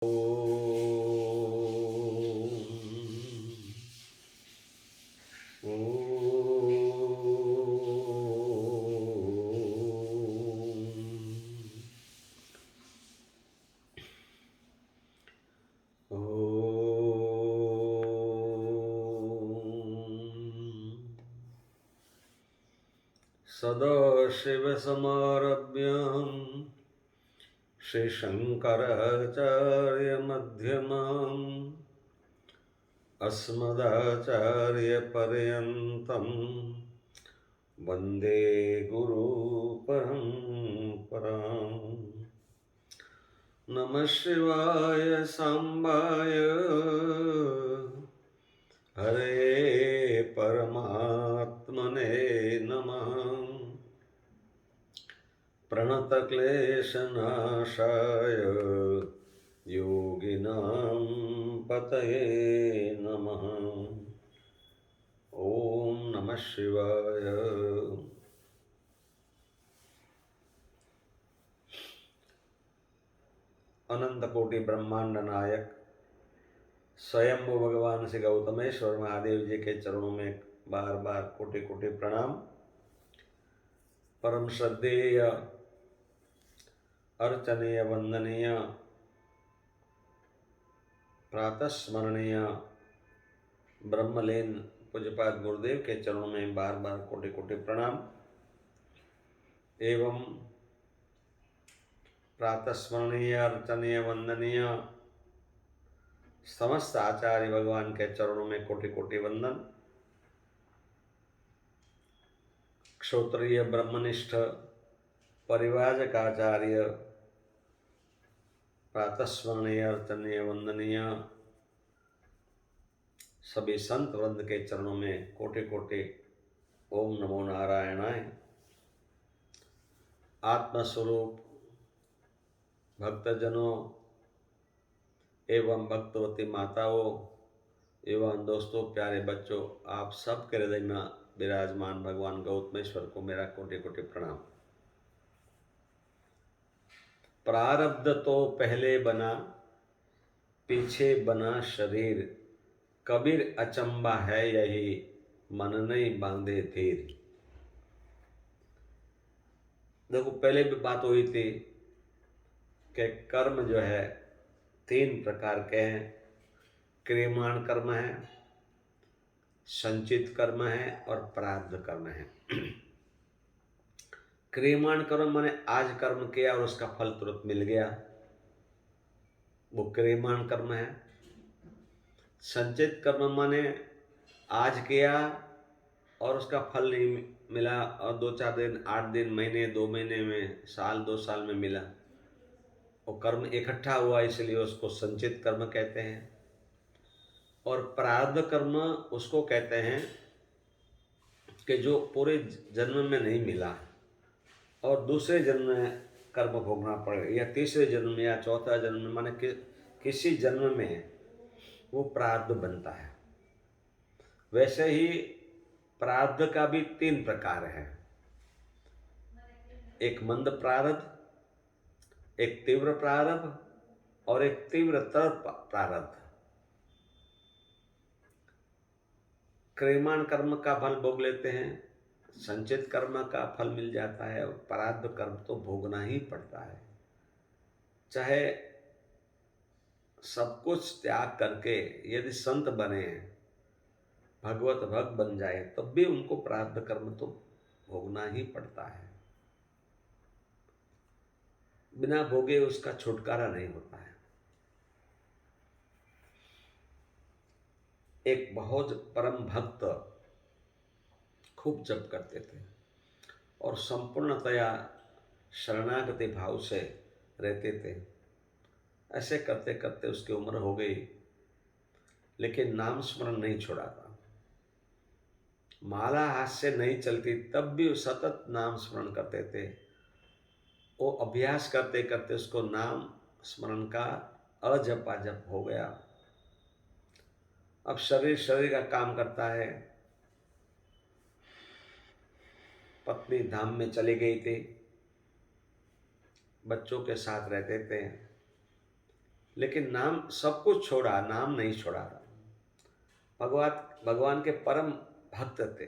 सदाशिवसमारभ्यां श्रीशङ्कराचार्यमध्यमाम् अस्मदाचार्यपर्यन्तं वन्दे गुरुपरम्पराम्। नमः शिवाय साम्बाय हरे परमात्मने नमः। प्रणतक्लेशनाशाय योगिनां पतये नमः। ओम नमः शिवाय। अनंत कोटि ब्रह्मांड नायक स्वयंभू भगवान श्री गौतमेश्वर महादेव जी के चरणों में बार बार कोटि कोटि प्रणाम। परम श्रद्धेय अर्चनीय वंदनीय प्रातस्मरणीय ब्रह्मलीन पूज्यपाद गुरुदेव के चरणों में बार बार कोटि कोटि प्रणाम एवं प्रातस्मरणीय अर्चनीय वंदनीय समस्त आचार्य भगवान के चरणों में कोटि कोटि वंदन। क्षोत्रिय ब्रह्मनिष्ठ परिवाजक आचार्य प्रातस्मरणीय अर्चनीय वंदनीय सभी संत वृंद के चरणों में कोटि कोटि ओम नमो नारायणाय। आत्मस्वरूप भक्तजनों एवं भक्तवती माताओं एवं दोस्तों, प्यारे बच्चों, आप सब के हृदय में विराजमान भगवान गौतमेश्वर को मेरा कोटि कोटि प्रणाम। प्रारब्ध तो पहले बना, पीछे बना शरीर, कबीर अचंबा है यही, मन नहीं बांधे धीर। देखो, पहले भी बात हुई थी कि कर्म जो है तीन प्रकार के हैं। क्रियमाण कर्म है, संचित कर्म है और प्रारब्ध कर्म है। क्रियमाण कर्म माने आज कर्म किया और उसका फल तुरंत मिल गया, वो क्रियमाण कर्म है। संचित कर्म माने आज किया और उसका फल नहीं मिला और 2-4 दिन, 8 दिन, महीने, 2 महीने में, साल 2 साल में मिला, वो कर्म इकट्ठा हुआ, इसलिए उसको संचित कर्म कहते हैं। और प्रारब्ध कर्म उसको कहते हैं कि जो पूरे जन्म में नहीं मिला और दूसरे जन्म में कर्म भोगना पड़े, या तीसरे जन्म में या चौथा जन्म में, माने किसी जन्म में वो प्रारब्ध बनता है। वैसे ही प्रारब्ध का भी 3 प्रकार है। एक मंद प्रारब्ध, एक तीव्र प्रारब्ध और एक तीव्रतर प्रारब्ध। क्रियमाण कर्म का फल भोग लेते हैं, संचित कर्म का फल मिल जाता है, और प्रारब्ध कर्म तो भोगना ही पड़ता है। चाहे सब कुछ त्याग करके यदि संत बने, भगवत भक्त बन जाए, तब भी उनको प्रारब्ध कर्म तो भोगना ही पड़ता है। बिना भोगे उसका छुटकारा नहीं होता है। एक बहुत परम भक्त खूब जप करते थे और संपूर्णतया शरणागति भाव से रहते थे। ऐसे करते करते उसकी उम्र हो गई, लेकिन नाम स्मरण नहीं छोड़ा था। माला हाथ से नहीं चलती, तब भी वो सतत नाम स्मरण करते थे। वो अभ्यास करते करते उसको नाम स्मरण का अजपाजप हो गया। अब शरीर का काम करता है। पत्नी धाम में चली गई थी, बच्चों के साथ रहते थे, लेकिन नाम सब कुछ छोड़ा, नाम नहीं छोड़ा। भगवान भगवान के परम भक्त थे।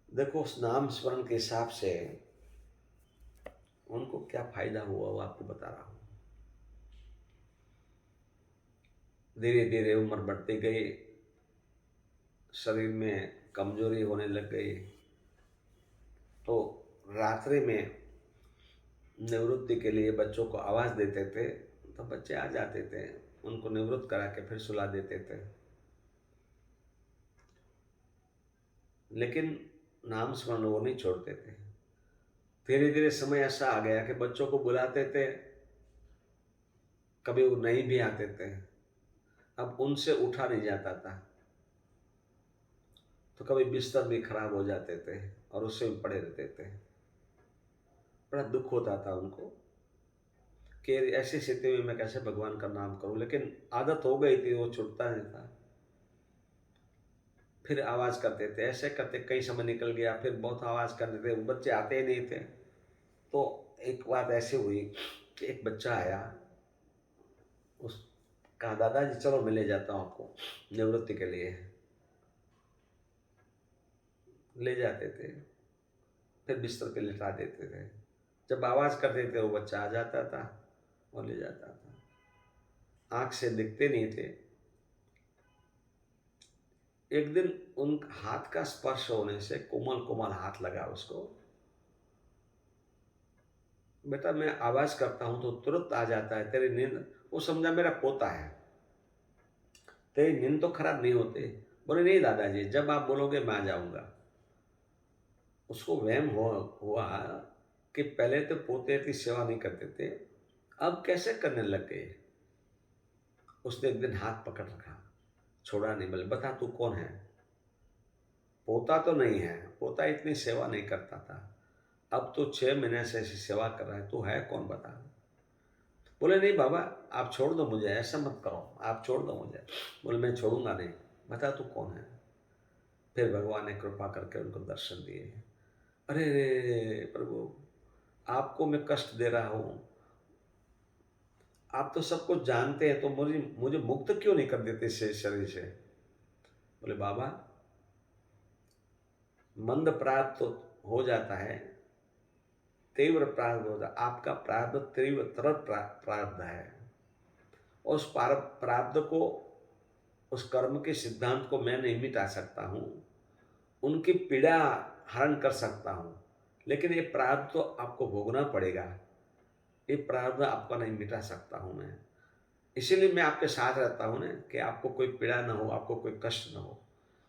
देखो उस नाम स्मरण के हिसाब से उनको क्या फायदा हुआ वो आपको बता रहा हूं। धीरे धीरे उम्र बढ़ती गई, शरीर में कमजोरी होने लग गई, तो रात्रि में निवृत्ति के लिए बच्चों को आवाज़ देते थे, तो बच्चे आ जाते थे, उनको निवृत्त करा के फिर सुला देते थे। लेकिन नाम स्मरण वो नहीं छोड़ते थे। धीरे धीरे समय ऐसा आ गया कि बच्चों को बुलाते थे, कभी वो नहीं भी आते थे, अब उनसे उठा नहीं जाता था, तो कभी बिस्तर भी खराब हो जाते थे और उससे भी पड़े रहते थे। बड़ा दुख होता था उनको कि ऐसी स्थिति में मैं कैसे भगवान का नाम करूं, लेकिन आदत हो गई थी, वो छूटता नहीं था। फिर आवाज़ करते थे, ऐसे करते कई समय निकल गया, फिर बहुत आवाज़ करते थे, वो बच्चे आते ही नहीं थे। तो एक बात ऐसी हुई कि एक बच्चा आया, उस कहा दादाजी चलो मैं ले जाता हूँ आपको निवृत्ति के लिए। ले जाते थे, फिर बिस्तर पे लिटा देते थे। जब आवाज़ करते थे वो बच्चा आ जाता था और ले जाता था। आँख से दिखते नहीं थे। एक दिन उन हाथ का स्पर्श होने से, कोमल कोमल हाथ लगा उसको, बेटा मैं आवाज़ करता हूँ तो तुरंत आ जाता है, तेरी नींद, वो समझा मेरा पोता है, तेरी नींद तो खराब नहीं होती। बोले नहीं दादाजी, जब आप बोलोगे मैं आ जाऊँगा। उसको वहम हुआ कि पहले तो पोते की सेवा नहीं करते थे, अब कैसे करने लग गए। उसने एक दिन हाथ पकड़ रखा, छोड़ा नहीं, बोले बता तू कौन है। पोता तो नहीं है, पोता इतनी सेवा नहीं करता था, अब तो 6 महीने से ऐसी सेवा कर रहा है, तू है कौन बता। बोले नहीं बाबा आप छोड़ दो मुझे, ऐसा मत करो, आप छोड़ दो मुझे। बोले मैं छोड़ूंगा नहीं, बता तू कौन है। फिर भगवान ने कृपा करके उनको दर्शन दिए। अरे रे प्रभु, आपको मैं कष्ट दे रहा हूँ, आप तो सब कुछ जानते हैं, तो मुझे मुझे मुक्त क्यों नहीं कर देते इस शरीर से। बोले बाबा मंद प्राप्त तो हो जाता है, तीव्र प्रारब्ध होता है, आपका प्रारब्ध तीव्र प्रारब्ध है। उस प्रारब्ध को, उस कर्म के सिद्धांत को मैं नहीं मिटा सकता हूँ, उनकी पीड़ा हरण कर सकता हूँ, लेकिन ये प्रारब्ध तो आपको भोगना पड़ेगा, ये प्रारब्ध आपका नहीं मिटा सकता हूँ मैं। इसीलिए मैं आपके साथ रहता हूँ ना, कि आपको कोई पीड़ा ना हो, आपको कोई कष्ट ना हो।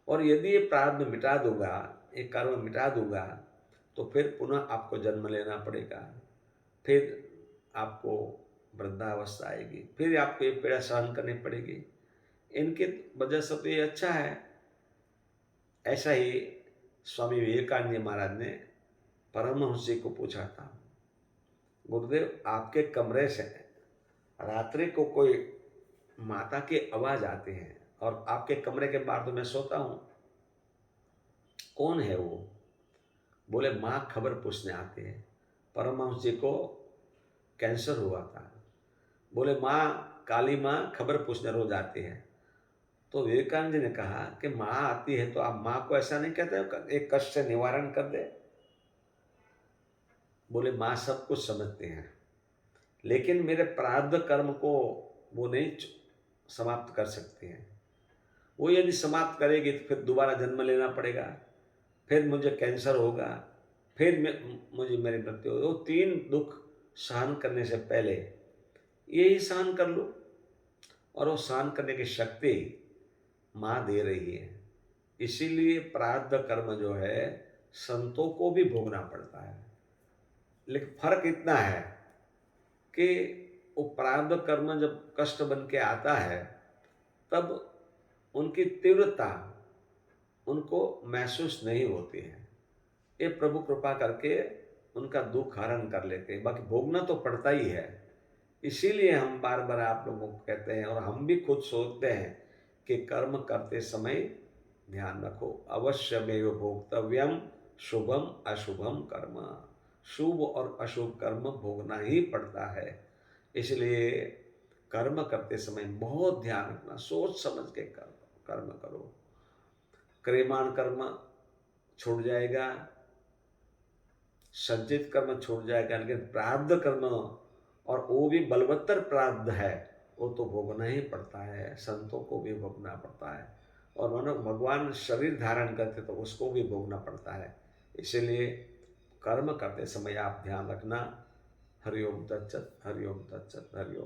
और यदि ये प्रारब्ध मिटा दूंगा, ये कर्म मिटा दूंगा, तो फिर पुनः आपको जन्म लेना पड़ेगा, फिर आपको वृद्धावस्था आएगी, फिर आपको ये पीड़ा सहन करनी पड़ेगी। इनके वजह से तो ये अच्छा है। ऐसा ही स्वामी विवेकानंद जी महाराज ने परमहंस जी को पूछा था, गुरुदेव आपके कमरे से रात्रि को कोई माता की आवाज आती है और आपके कमरे के बाहर तो मैं सोता हूँ, कौन है वो। बोले माँ खबर पूछने आती है। परमहंस जी को कैंसर हुआ था। बोले माँ, काली माँ खबर पूछने रोज आती है। तो विवेकानंद जी ने कहा कि माँ आती है तो आप माँ को ऐसा नहीं कहते एक कष्ट से निवारण कर दे। बोले माँ सब कुछ समझते हैं, लेकिन मेरे प्रारब्ध कर्म को वो नहीं समाप्त कर सकती हैं। वो यदि समाप्त करेगी तो फिर दोबारा जन्म लेना पड़ेगा, फिर मुझे कैंसर होगा, फिर मुझे मेरी मृत्यु होगी। वो 3 दुख सहन करने से पहले यही सहन कर लो, और वो सहन करने की शक्ति माँ दे रही है। इसीलिए प्रारब्ध कर्म जो है संतों को भी भोगना पड़ता है, लेकिन फर्क इतना है कि वो प्रारब्ध कर्म जब कष्ट बन के आता है, तब उनकी तीव्रता उनको महसूस नहीं होती है। ये प्रभु कृपा करके उनका दुख हरण कर लेते हैं, बाकी भोगना तो पड़ता ही है। इसीलिए हम बार बार आप लोगों को कहते हैं, और हम भी खुद सोचते हैं कि कर्म करते समय ध्यान रखो, अवश्यमेव भोक्तव्यम शुभम अशुभम कर्म। शुभ और अशुभ कर्म भोगना ही पड़ता है। इसलिए कर्म करते समय बहुत ध्यान रखना, सोच समझ के कर्म करो। क्रियमाण कर्म छूट जाएगा, संचित कर्म छूट जाएगा, लेकिन प्रारब्ध कर्म, और वो भी बलवत्तर प्रारब्ध है, वो तो भोगना ही पड़ता है, संतों को भी भोगना पड़ता है। और मानो भगवान शरीर धारण करते तो उसको भी भोगना पड़ता है। इसीलिए कर्म करते समय आप ध्यान रखना। हरिओम तत्सत, हरिओम तत्सत, हरिओम।